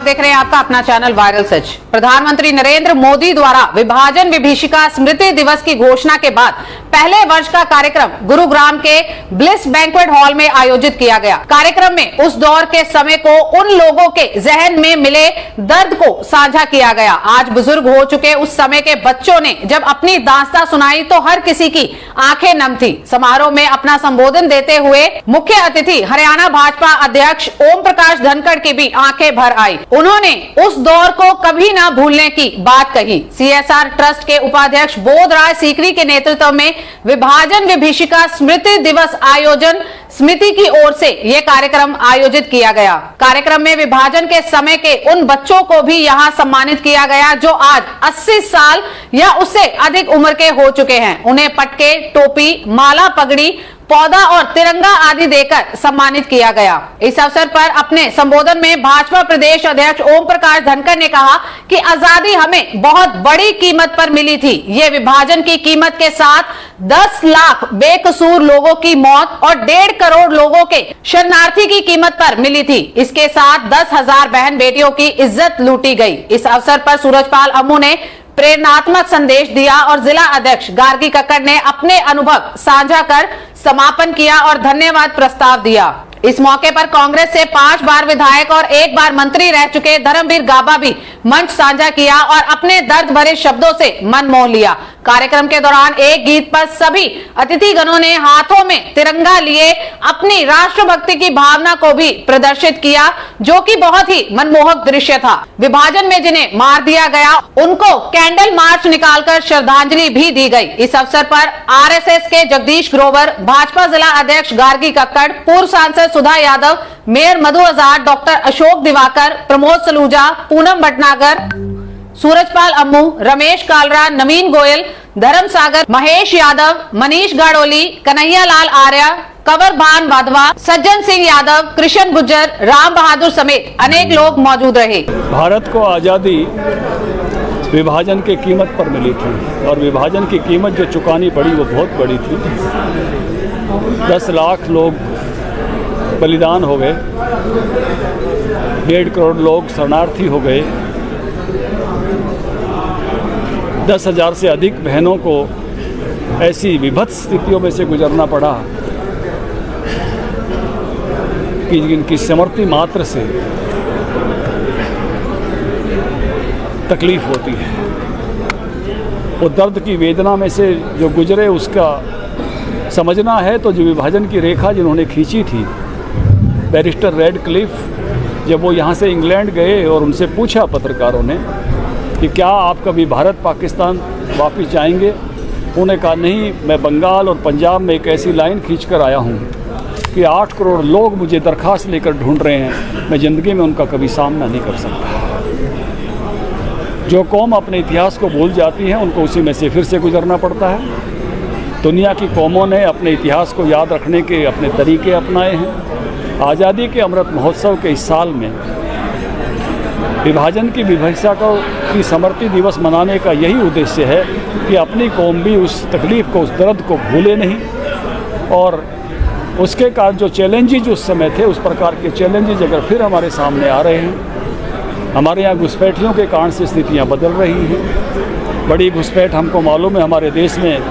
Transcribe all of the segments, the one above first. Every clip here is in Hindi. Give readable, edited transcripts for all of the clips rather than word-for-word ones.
देख रहे हैं आपका अपना चैनल वायरल सच। प्रधानमंत्री नरेंद्र मोदी द्वारा विभाजन विभीषिका स्मृति दिवस की घोषणा के बाद पहले वर्ष का कार्यक्रम गुरुग्राम के ब्लिस बैंक्वेट हॉल में आयोजित किया गया। कार्यक्रम में उस दौर के समय को उन लोगों के जहन में मिले दर्द को साझा किया गया। आज बुजुर्ग हो चुके उस समय के बच्चों ने जब अपनी दास्तां सुनाई तो हर किसी की आंखें नम थी। समारोह में अपना संबोधन देते हुए मुख्य अतिथि हरियाणा भाजपा अध्यक्ष ओम प्रकाश धनखड़ की भी आंखें भर आई। उन्होंने उस दौर को कभी न भूलने की बात कही। सीएसआर ट्रस्ट के उपाध्यक्ष बोधराज सीकरी के नेतृत्व में विभाजन विभीषिका स्मृति दिवस आयोजन समिति की ओर से यह कार्यक्रम आयोजित किया गया। कार्यक्रम में विभाजन के समय के उन बच्चों को भी यहां सम्मानित किया गया जो आज 80 साल या उससे अधिक उम्र के हो चुके हैं। उन्हें पटके, टोपी, माला, पगड़ी, पौधा और तिरंगा आदि देकर सम्मानित किया गया। इस अवसर पर अपने संबोधन में भाजपा प्रदेश अध्यक्ष ओम प्रकाश धनखड़ ने कहा कि आजादी हमें बहुत बड़ी कीमत पर मिली थी। ये विभाजन की कीमत के साथ 10 लाख बेकसूर लोगों की मौत और 1.5 करोड़ लोगों के शरणार्थी की कीमत पर मिली थी। इसके साथ 10,000 बहन बेटियों की इज्जत लूटी गई। इस अवसर पर सूरजपाल अम्मू ने प्रेरणात्मक संदेश दिया और जिला अध्यक्ष गार्गी कक्कड़ ने अपने अनुभव साझा कर समापन किया और धन्यवाद प्रस्ताव दिया। इस मौके पर कांग्रेस से 5 बार विधायक और 1 बार मंत्री रह चुके धर्मवीर गाबा भी मंच साझा किया और अपने दर्द भरे शब्दों से मन मोह लिया। कार्यक्रम के दौरान एक गीत पर सभी अतिथिगणों ने हाथों में तिरंगा लिए अपनी राष्ट्रभक्ति की भावना को भी प्रदर्शित किया, जो कि बहुत ही मनमोहक दृश्य था। विभाजन में जिन्हें मार दिया गया उनको कैंडल मार्च निकालकर श्रद्धांजलि भी दी गई। इस अवसर पर आरएसएस के जगदीश ग्रोवर, भाजपा जिला अध्यक्ष गार्गी कक्कड़, पूर्व सांसद सुधा यादव, मेयर मधु आजाद, डॉक्टर अशोक दिवाकर, प्रमोद सलूजा, पूनम भटनागर, सूरजपाल अम्मू, रमेश कालरा, नवीन गोयल, धर्म सागर, महेश यादव, मनीष गाड़ोली, कन्हैया लाल आर्य, कंवर भान वाधवा, सज्जन सिंह यादव, कृष्ण गुज्जर, राम बहादुर समेत अनेक लोग मौजूद रहे। भारत को आजादी विभाजन के कीमत पर मिली थी और विभाजन की कीमत जो चुकानी पड़ी वो बहुत बड़ी थी। 10 लाख लोग बलिदान हो गए, 1.5 करोड़ लोग शरणार्थी हो गए, 10,000 से अधिक बहनों को ऐसी विभत्स स्थितियों में से गुजरना पड़ा कि जिनकी स्मृति मात्र से तकलीफ होती है। वो दर्द की वेदना में से जो गुजरे उसका समझना है तो जो विभाजन की रेखा जिन्होंने खींची थी, बैरिस्टर रेडक्लिफ, जब वो यहाँ से इंग्लैंड गए और उनसे पूछा पत्रकारों ने कि क्या आप कभी भारत पाकिस्तान वापस जाएंगे, उन्होंने कहा नहीं, मैं बंगाल और पंजाब में एक ऐसी लाइन खींच कर आया हूँ कि 8 करोड़ लोग मुझे दरख्वास्त लेकर ढूंढ रहे हैं, मैं ज़िंदगी में उनका कभी सामना नहीं कर सकता। जो कौम अपने इतिहास को भूल जाती है उनको उसी में से फिर से गुजरना पड़ता है। दुनिया की कौमों ने अपने इतिहास को याद रखने के अपने तरीके अपनाए हैं। आज़ादी के अमृत महोत्सव के इस साल में विभाजन की विभीषिका की स्मृति दिवस मनाने का यही उद्देश्य है कि अपनी कौम भी उस तकलीफ़ को, उस दर्द को भूले नहीं और उसके कारण जो चैलेंजेज उस समय थे उस प्रकार के चैलेंजेज अगर फिर हमारे सामने आ रहे हैं। हमारे यहाँ घुसपैठियों के कारण से स्थितियाँ बदल रही हैं। बड़ी घुसपैठ हमको मालूम है हमारे देश में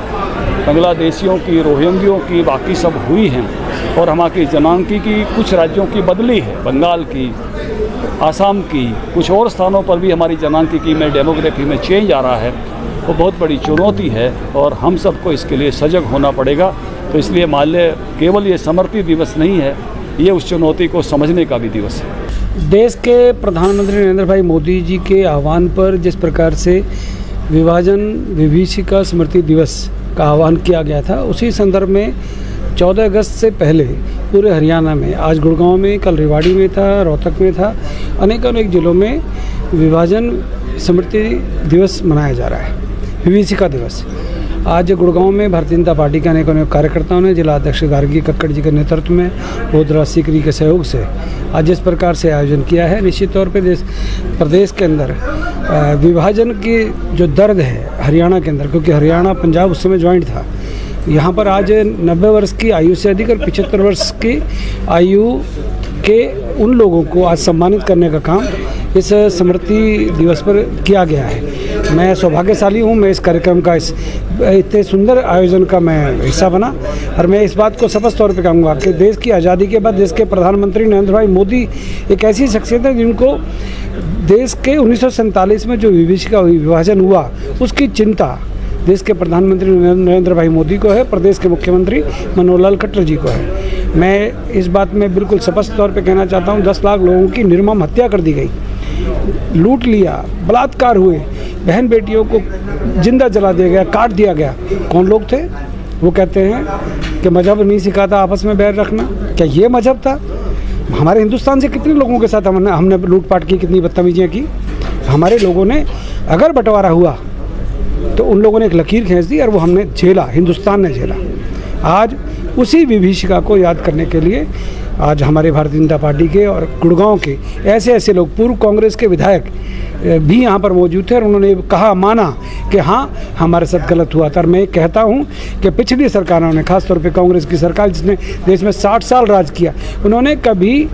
बांग्लादेशियों की, रोहिंग्यों की, बाकी सब हुई हैं और हमारी जनांकी की कुछ राज्यों की बदली है, बंगाल की, आसाम की, कुछ और स्थानों पर भी हमारी जनांकी में, डेमोग्राफी में चेंज आ रहा है। वो बहुत बड़ी चुनौती है और हम सबको इसके लिए सजग होना पड़ेगा। तो इसलिए माल्य केवल ये स्मृति दिवस नहीं है, ये उस चुनौती को समझने का भी दिवस है। देश के प्रधानमंत्री नरेंद्र भाई मोदी जी के आह्वान पर जिस प्रकार से विभाजन विभीषिका स्मृति दिवस का आह्वान किया गया था, उसी संदर्भ में 14 अगस्त से पहले पूरे हरियाणा में, आज गुड़गांव में, कल रेवाड़ी में था, रोहतक में था, अनेक जिलों में विभाजन स्मृति दिवस मनाया जा रहा है, विभीषिका दिवस। आज गुड़गांव में भारतीय जनता पार्टी के अनेक कार्यकर्ताओं ने जिला अध्यक्ष गार्गी कक्कड़ जी के नेतृत्व में बोधराज सीकरी के सहयोग से आज इस प्रकार से आयोजन किया है। निश्चित तौर पर प्रदेश के अंदर विभाजन की जो दर्द है हरियाणा के अंदर, क्योंकि हरियाणा पंजाब उस समय ज्वाइंट था, यहाँ पर आज 90 वर्ष की आयु से अधिक और 75 वर्ष की आयु के उन लोगों को आज सम्मानित करने का काम इस स्मृति दिवस पर किया गया है। मैं सौभाग्यशाली हूँ, मैं इस कार्यक्रम का इतने सुंदर आयोजन का मैं हिस्सा बना। और मैं इस बात को स्पष्ट तौर पे कहूँगा कि देश की आज़ादी के बाद देश के प्रधानमंत्री नरेंद्र भाई मोदी एक ऐसी शख्सियत है जिनको देश के 1947 में जो विभीषिका हुई, विभाजन हुआ, उसकी चिंता देश के प्रधानमंत्री नरेंद्र भाई मोदी को है, प्रदेश के मुख्यमंत्री मनोहर लाल खट्टर जी को है। मैं इस बात में बिल्कुल स्पष्ट तौर पे कहना चाहता हूँ, 10 लाख लोगों की निर्मम हत्या कर दी गई, लूट लिया, बलात्कार हुए, बहन बेटियों को जिंदा जला दिया गया, काट दिया गया। कौन लोग थे? वो कहते हैं कि मजहब नहीं सिखाता आपस में बैर रखना। क्या ये मजहब था? हमारे हिंदुस्तान से कितने लोगों के साथ हमने लूटपाट की, कितनी बदतमीजियाँ की। हमारे लोगों ने अगर बंटवारा हुआ तो उन लोगों ने एक लकीर खींच दी और वो हमने झेला, हिंदुस्तान ने झेला। आज उसी विभीषिका को याद करने के लिए आज हमारे भारतीय जनता पार्टी के और गुड़गांव के ऐसे लोग, पूर्व कांग्रेस के विधायक भी यहाँ पर मौजूद थे और उन्होंने कहा, माना कि हाँ हमारे साथ गलत हुआ था। और मैं कहता हूँ कि पिछली सरकारों ने, खासतौर पे कांग्रेस की सरकार जिसने देश में 60 साल राज किया, उन्होंने कभी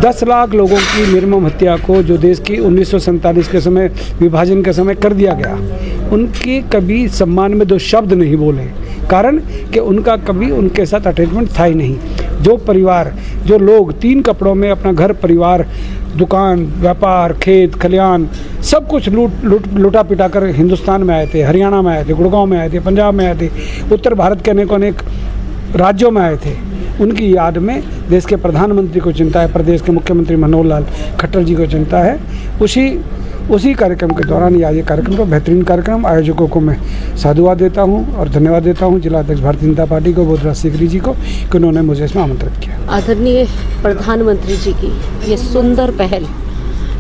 10 लाख लोगों की निर्मम हत्या को, जो देश की 1947 के समय विभाजन के समय कर दिया गया, उनके कभी सम्मान में 2 शब्द नहीं बोले। कारण कि उनका कभी उनके साथ अटैचमेंट था ही नहीं। जो परिवार, जो लोग 3 कपड़ों में अपना घर, परिवार, दुकान, व्यापार, खेत खलियान सब कुछ लूटा पिटा कर हिंदुस्तान में आए थे, हरियाणा में आए थे, गुड़गांव में आए थे, पंजाब में आए थे, उत्तर भारत के अनेक राज्यों में आए थे, उनकी याद में देश के प्रधानमंत्री को चिंता है, प्रदेश के मुख्यमंत्री मनोहर लाल खट्टर जी को चिंता है। उसी कार्यक्रम के दौरान ये आज ये कार्यक्रम का बेहतरीन कार्यक्रम, आयोजकों को मैं साधुवाद देता हूँ और धन्यवाद देता हूँ जिला अध्यक्ष भारतीय जनता पार्टी को, बोधराज सीकरी जी को, कि उन्होंने मुझे इसमें आमंत्रित किया। आदरणीय प्रधानमंत्री जी की ये सुंदर पहल,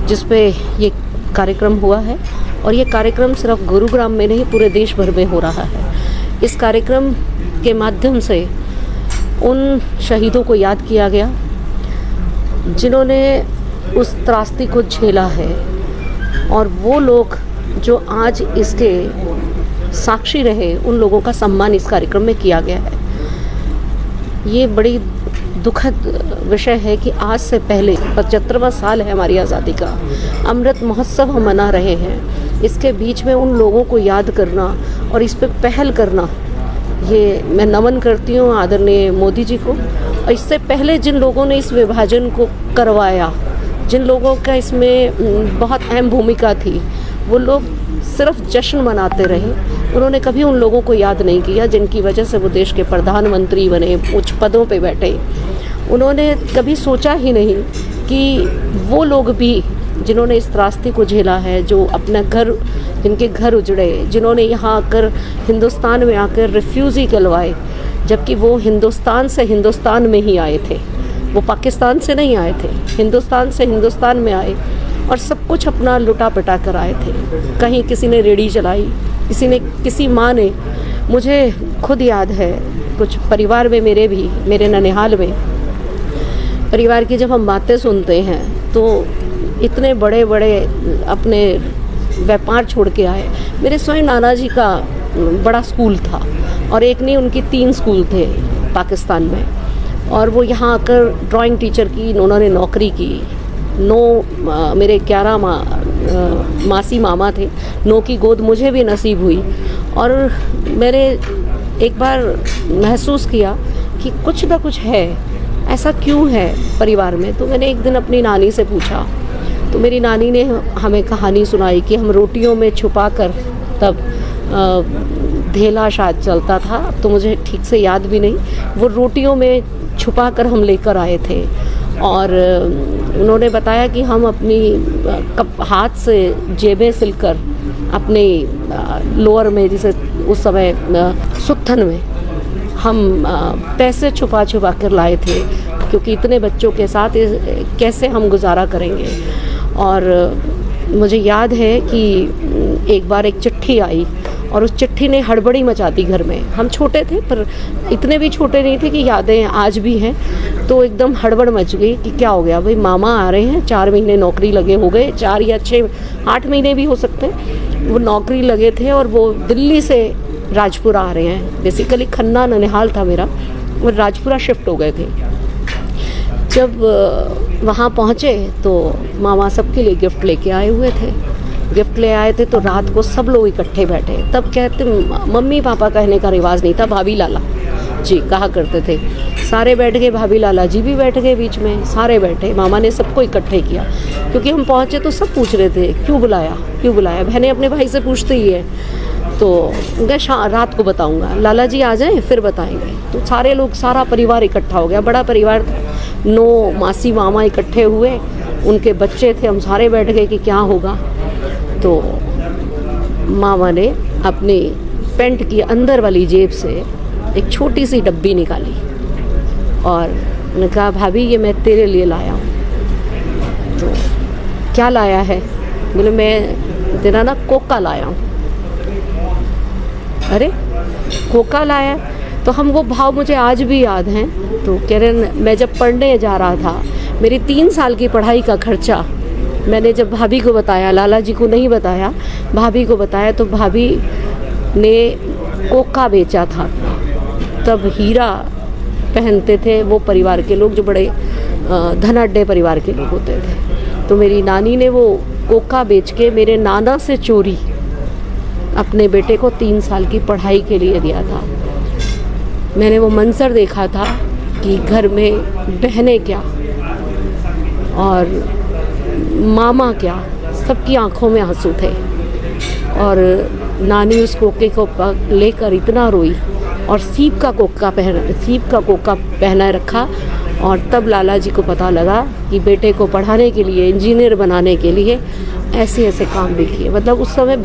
जिस पे ये कार्यक्रम हुआ है, और ये कार्यक्रम सिर्फ गुरुग्राम में नहीं पूरे देश भर में हो रहा है। इस कार्यक्रम के माध्यम से उन शहीदों को याद किया गया जिन्होंने उस त्रासदी को झेला है, और वो लोग जो आज इसके साक्षी रहे, उन लोगों का सम्मान इस कार्यक्रम में किया गया है। ये बड़ी दुखद विषय है कि आज से पहले 75वां साल है हमारी आज़ादी का, अमृत महोत्सव हम मना रहे हैं। इसके बीच में उन लोगों को याद करना और इस पे पहल करना, ये मैं नमन करती हूँ आदरणीय मोदी जी को। और इससे पहले जिन लोगों ने इस विभाजन को करवाया, जिन लोगों का इसमें बहुत अहम भूमिका थी, वो लोग सिर्फ जश्न मनाते रहे। उन्होंने कभी उन लोगों को याद नहीं किया जिनकी वजह से वो देश के प्रधानमंत्री बने, उच्च पदों पे बैठे। उन्होंने कभी सोचा ही नहीं कि वो लोग भी जिन्होंने इस त्रासदी को झेला है, जो अपना घर, जिनके घर उजड़े, जिन्होंने यहाँ आकर हिंदुस्तान में आकर रिफ्यूज़ी कहलवाए, जबकि वो हिंदुस्तान से हिंदुस्तान में ही आए थे, वो पाकिस्तान से नहीं आए थे, हिंदुस्तान से हिंदुस्तान में आए और सब कुछ अपना लुटा पिटा कर आए थे। कहीं किसी ने रेडी चलाई, किसी माँ ने, मुझे खुद याद है कुछ परिवार में, मेरे ननिहाल में परिवार की जब हम बातें सुनते हैं तो इतने बड़े बड़े अपने व्यापार छोड़ के आए। मेरे स्वयं नाना जी का बड़ा स्कूल था और एक नहीं, उनकी 3 स्कूल थे पाकिस्तान में, और वो यहाँ आकर ड्राइंग टीचर की उन्होंने नौकरी की। 9 मेरे 11 मासी मामा थे, 9 की गोद मुझे भी नसीब हुई। और मैंने एक बार महसूस किया कि कुछ ना कुछ है, ऐसा क्यों है परिवार में। तो मैंने एक दिन अपनी नानी से पूछा, तो मेरी नानी ने हमें कहानी सुनाई कि हम रोटियों में छुपा कर, तब धेला शायद चलता था, तो मुझे ठीक से याद भी नहीं, वो रोटियों में छुपा कर हम लेकर आए थे। और उन्होंने बताया कि हम अपनी हाथ से जेबें सिलकर अपने लोअर में, जैसे उस समय सुत्थन में, हम पैसे छुपा छुपा कर लाए थे, क्योंकि इतने बच्चों के साथ कैसे हम गुजारा करेंगे। और मुझे याद है कि एक बार एक चिट्ठी आई और उस चिट्ठी ने हड़बड़ी मचा दी घर में। हम छोटे थे पर इतने भी छोटे नहीं थे कि यादें आज भी हैं। तो एकदम हड़बड़ मच गई कि क्या हो गया भाई, मामा आ रहे हैं, 4 महीने नौकरी लगे हो गए, 4 या 6 8 महीने भी हो सकते हैं, वो नौकरी लगे थे और वो दिल्ली से राजपुरा आ रहे हैं। बेसिकली खन्ना ननिहाल था मेरा, और राजपुरा शिफ्ट हो गए थे। जब वहाँ पहुँचे तो मामा सबके लिए गिफ्ट लेके आए हुए थे। गिफ्ट ले आए थे तो रात को सब लोग इकट्ठे बैठे। तब कहते मम्मी पापा कहने का रिवाज नहीं था, भाभी लाला जी कहा करते थे। सारे बैठ गए, भाभी लाला जी भी बैठ गए बीच में, सारे बैठे। मामा ने सबको इकट्ठे किया क्योंकि हम पहुँचे तो सब पूछ रहे थे क्यों बुलाया क्यों बुलाया। बहनें अपने भाई से पूछती ही है। तो उनका रात को बताऊंगा, लाला जी आ जाएं फिर बताएंगे। तो सारे लोग, सारा परिवार इकट्ठा हो गया, बड़ा परिवार था। 9 मासी मामा इकट्ठे हुए, उनके बच्चे थे, हम सारे बैठ गए कि क्या होगा। तो मामा ने अपनी पैंट की अंदर वाली जेब से एक छोटी सी डब्बी निकाली और उन्होंने कहा भाभी ये मैं तेरे लिए लाया हूँ। तो क्या लाया है? बोले मैं तेरा ना कोका लाया हूँ। अरे कोका लाया? तो हम वो भाव मुझे आज भी याद हैं। तो कह रहे मैं जब पढ़ने जा रहा था, मेरी 3 साल की पढ़ाई का खर्चा मैंने जब भाभी को बताया, लाला जी को नहीं बताया, भाभी को बताया, तो भाभी ने कोका बेचा था। तब हीरा पहनते थे वो परिवार के लोग जो बड़े धनाढ्य परिवार के लोग होते थे। तो मेरी नानी ने वो कोका बेच के मेरे नाना से चोरी अपने बेटे को 3 साल की पढ़ाई के लिए दिया था। मैंने वो मंजर देखा था कि घर में बहनें क्या और मामा क्या, सबकी आंखों में आंसू थे। और नानी उस कोके को लेकर इतना रोई और सीप का कोका पहना रखा। और तब लाला जी को पता लगा कि बेटे को पढ़ाने के लिए, इंजीनियर बनाने के लिए ऐसे ऐसे काम भी किए। मतलब उस समय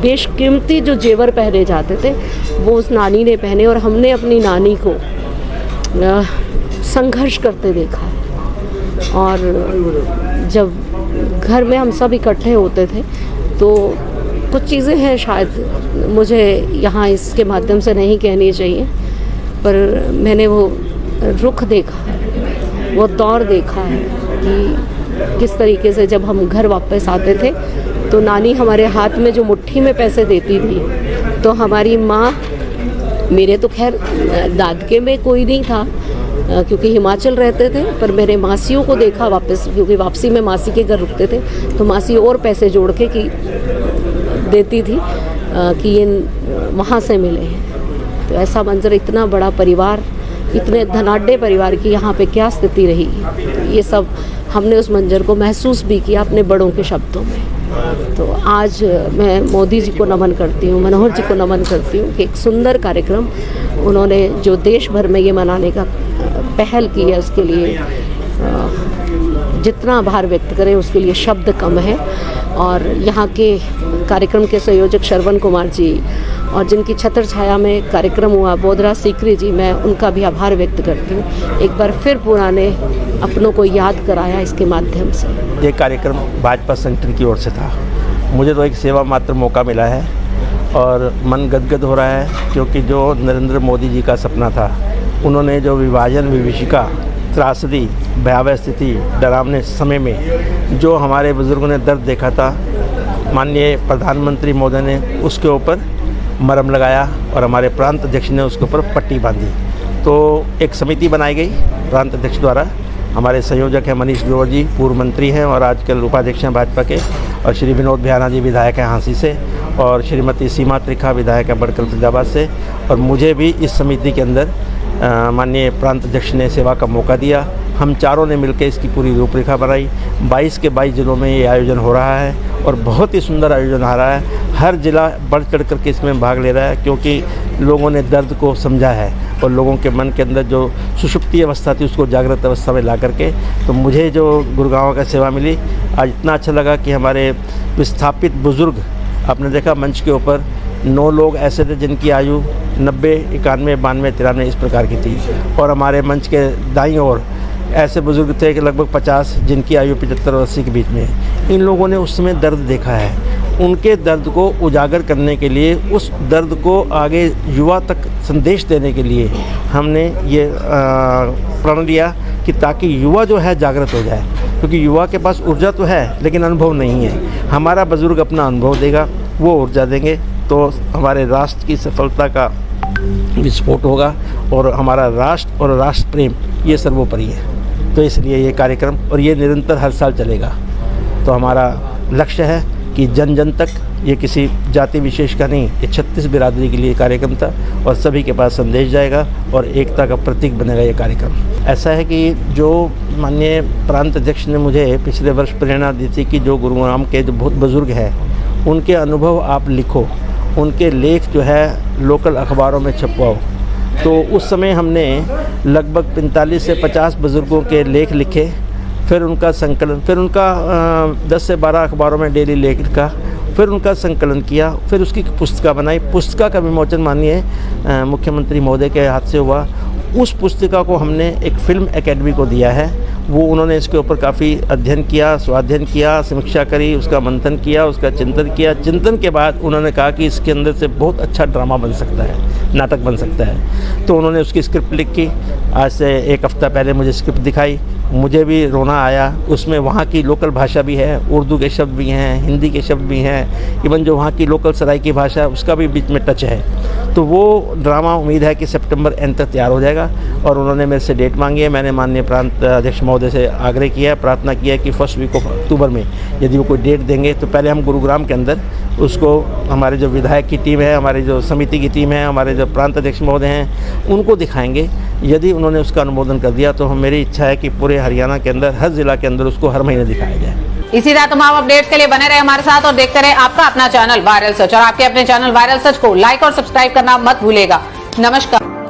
बेशकीमती जो जेवर पहने जाते थे वो उस नानी ने पहने और हमने अपनी नानी को संघर्ष करते देखा है। और जब घर में हम सब इकट्ठे होते थे तो कुछ चीज़ें हैं शायद मुझे यहाँ इसके माध्यम से नहीं कहनी चाहिए, पर मैंने वो रुख देखा, वो दौर देखा है कि किस तरीके से जब हम घर वापस आते थे तो नानी हमारे हाथ में जो मुट्ठी में पैसे देती थी तो हमारी माँ, मेरे तो खैर दादके में कोई नहीं था क्योंकि हिमाचल रहते थे, पर मेरे मासियों को देखा वापस, क्योंकि वापसी में मासी के घर रुकते थे तो मासी और पैसे जोड़ के कि देती थी कि ये वहाँ से मिले हैं। तो ऐसा मंजर, इतना बड़ा परिवार, इतने धनाढ्य परिवार की यहाँ पे क्या स्थिति रही, ये सब हमने उस मंजर को महसूस भी किया अपने बड़ों के शब्दों में। तो आज मैं मोदी जी को नमन करती हूँ, मनोहर जी को नमन करती हूँ कि एक सुंदर कार्यक्रम उन्होंने जो देश भर में ये मनाने का पहल की है, उसके लिए जितना आभार व्यक्त करें उसके लिए शब्द कम है। और यहाँ के कार्यक्रम के संयोजक श्रवण कुमार जी और जिनकी छत्र छाया में कार्यक्रम हुआ, बोधरा सीकरी जी, मैं उनका भी आभार व्यक्त करती हूँ। एक बार फिर पुराने अपनों को याद कराया इसके माध्यम से। ये कार्यक्रम भाजपा संगठन की ओर से था। मुझे तो एक सेवा मात्र मौका मिला है और मन गदगद हो रहा है, क्योंकि जो नरेंद्र मोदी जी का सपना था, उन्होंने जो विभाजन, विभीषिका, त्रासदी, भयावह स्थिति, डरावने समय में जो हमारे बुज़ुर्गों ने दर्द देखा था, माननीय प्रधानमंत्री महोदय ने उसके ऊपर मरहम लगाया और हमारे प्रांत अध्यक्ष ने उसके ऊपर पट्टी बांधी। तो एक समिति बनाई गई प्रांत अध्यक्ष द्वारा। हमारे संयोजक हैं मनीष ग्रोवर जी, पूर्व मंत्री हैं और आजकल उपाध्यक्ष हैं भाजपा के, और श्री विनोद बिहाना जी विधायक हैं हाँसी से, और श्रीमती सीमा त्रिखा विधायक हैं बड़कल फरीदाबाद से, और मुझे भी इस समिति के अंदर माननीय प्रांत अध्यक्ष ने सेवा का मौका दिया। हम चारों ने मिलकर इसकी पूरी रूपरेखा बनाई। 22 के 22 जिलों में ये आयोजन हो रहा है और बहुत ही सुंदर आयोजन हो रहा है। हर जिला बढ़ चढ़ करके इसमें भाग ले रहा है, क्योंकि लोगों ने दर्द को समझा है और लोगों के मन के अंदर जो सुषुप्ति अवस्था थी उसको जागृत अवस्था में ला करके। तो मुझे जो गुड़गांव का सेवा मिली, आज इतना अच्छा लगा कि हमारे विस्थापित बुज़ुर्ग, आपने देखा मंच के ऊपर 9 लोग ऐसे थे जिनकी आयु 90, 91, 92, 93 इस प्रकार की थी, और हमारे मंच के दाईं ओर ऐसे बुज़ुर्ग थे कि लगभग 50 जिनकी आयु 75 और 80 के बीच में है। इन लोगों ने उस समय दर्द देखा है। उनके दर्द को उजागर करने के लिए, उस दर्द को आगे युवा तक संदेश देने के लिए हमने ये प्रण लिया कि ताकि युवा जो है जागृत हो जाए, क्योंकि युवा के पास ऊर्जा तो है लेकिन अनुभव नहीं है। हमारा बुज़ुर्ग अपना अनुभव देगा, वो ऊर्जा देंगे, तो हमारे राष्ट्र की सफलता का विस्फोट होगा और हमारा राष्ट्र और राष्ट्र प्रेम ये सर्वोपरि है। तो इसलिए ये कार्यक्रम और ये निरंतर हर साल चलेगा। तो हमारा लक्ष्य है कि जन जन तक, ये किसी जाति विशेष का नहीं, ये 36 बिरादरी के लिए कार्यक्रम था और सभी के पास संदेश जाएगा और एकता का प्रतीक बनेगा ये कार्यक्रम। ऐसा है कि जो माननीय प्रांत अध्यक्ष ने मुझे पिछले वर्ष प्रेरणा दी थी कि जो गुरुग्राम के जो बहुत बुज़ुर्ग हैं उनके अनुभव आप लिखो, उनके लेख जो है लोकल अखबारों में छपवाओ। तो उस समय हमने लगभग 45 से 50 बुज़ुर्गों के लेख लिखे, फिर उनका संकलन, फिर उनका 10 से 12 अखबारों में डेली लेख लिखा, फिर उनका संकलन किया, फिर उसकी पुस्तिका बनाई। पुस्तिका का विमोचन माननीय मुख्यमंत्री महोदय के हाथ से हुआ। उस पुस्तिका को हमने एक फिल्म एकेडमी को दिया है। वो उन्होंने इसके ऊपर काफ़ी अध्ययन किया, स्वाध्ययन किया, समीक्षा करी, उसका मंथन किया, उसका चिंतन किया। चिंतन के बाद उन्होंने कहा कि इसके अंदर से बहुत अच्छा ड्रामा बन सकता है, नाटक बन सकता है। तो उन्होंने उसकी स्क्रिप्ट लिखी। आज से 1 हफ्ता पहले मुझे स्क्रिप्ट दिखाई, मुझे भी रोना आया। उसमें वहाँ की लोकल भाषा भी है, उर्दू के शब्द भी हैं, हिंदी के शब्द भी हैं, इवन जो वहाँ की लोकल सराइकी भाषा है उसका भी बीच में टच है। तो वो ड्रामा उम्मीद है कि सितंबर एंड तक तैयार हो जाएगा और उन्होंने मेरे से डेट मांगी है। मैंने माननीय प्रांत अध्यक्ष महोदय से आग्रह किया है, प्रार्थना किया है कि फर्स्ट वीक ऑफ अक्टूबर में यदि वो कोई डेट देंगे तो पहले हम गुरुग्राम के अंदर उसको, हमारे जो विधायक की टीम है, हमारी जो समिति की टीम है, हमारे जो प्रांत अध्यक्ष महोदय हैं, उनको दिखाएंगे। यदि उन्होंने उसका अनुमोदन कर दिया तो मेरी इच्छा है कि पूरे हरियाणा के अंदर हर जिला के अंदर उसको हर महीने दिखाया जाए। इसी तरह तमाम अपडेट्स के लिए बने रहे हमारे साथ और देखते रहे आपका अपना चैनल वायरल सच। और आपके अपने चैनल वायरल सच को लाइक और सब्सक्राइब करना मत भूलिएगा। नमस्कार।